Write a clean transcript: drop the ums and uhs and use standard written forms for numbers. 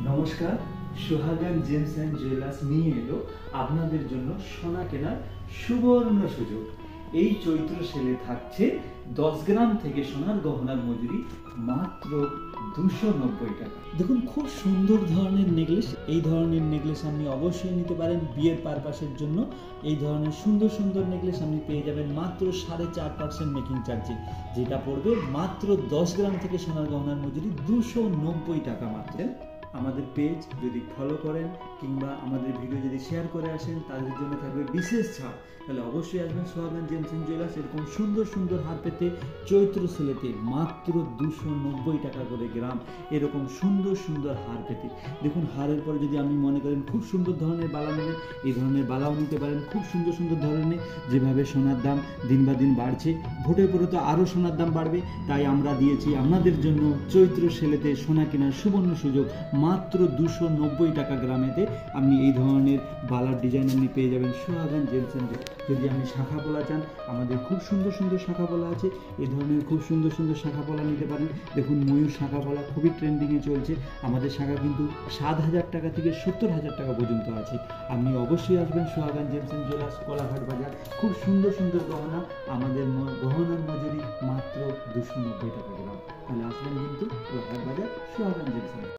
নমস্কার, সোহাগান James and jewellers নিয়ে এলো আপনাদের জন্য সোনা কেনার সুবর্ণ সুযোগ। এই চৈত্র সেলে থাকছে 10 গ্রাম থেকে সোনার গহনার মজুরি মাত্র 290 টাকা। দেখুন, খুব সুন্দর ধরনের নেকলেস। এই ধরনের নেকলেস আপনি অবশ্যই নিতে পারেন বিয়ের পারপাসের জন্য। এই ধরনের সুন্দর সুন্দর নেকলেস আপনি পেয়ে যাবেন মাত্র 4.5% মেকিং চার্জে, যেটা পড়বে মাত্র 10 গ্রাম থেকে সোনার গহনার মজুরি 290 টাকা মাত্র। আমাদের পেজ যদি ফলো করেন কিংবা আমাদের ভিডিও যদি শেয়ার করে আসেন, তাদের জন্য থাকবে বিশেষ ছাড়। তাহলে অবশ্যই আসবেন সোহাগান জেমস অ্যান্ড জুয়েলার্স। এরকম সুন্দর সুন্দর হার পেতে চৈত্র সেলেতে মাত্র 290 টাকা করে গ্রাম এরকম সুন্দর সুন্দর হার পেতে। দেখুন, হারের পরে যদি আপনি মনে করেন খুব সুন্দর ধরনের বালা নেবেন, এই ধরনের বালাও নিতে পারেন। খুব সুন্দর সুন্দর ধরনের, যেভাবে সোনার দাম দিন বা দিন বাড়ছে, ভোটের পরে তো আরও সোনার দাম বাড়বে, তাই আমরা দিয়েছি আপনাদের জন্য চৈত্র সেলেতে সোনা কেনার সুবর্ণ সুযোগ মাত্র 290 টাকা গ্রামেতে। আপনি এই ধরনের বালার ডিজাইন আপনি পেয়ে যাবেন সোহাগান জেমস অ্যান্ড জুয়েলার্স। যদি আপনি শাখা পলা চান, আমাদের খুব সুন্দর সুন্দর শাখা পলা আছে। এই ধরনের খুব সুন্দর সুন্দর শাখা পলা নিতে পারেন। দেখুন, ময়ূর শাখা পলা খুবই ট্রেন্ডিংয়ে চলছে। আমাদের শাখা কিন্তু 7,000 টাকা থেকে 70,000 টাকা পর্যন্ত আছে। আপনি অবশ্যই আসবেন সোহাগান জেমস অ্যান্ড জুয়েলার্স, কোলাঘাট বাজার। খুব সুন্দর সুন্দর গহনা, আমাদের গহনার মজুরি মাত্র 290 টাকা গ্রাম। তাহলে আসবেন কিন্তু কোলাঘাট বাজার, সোহাগান জেমস।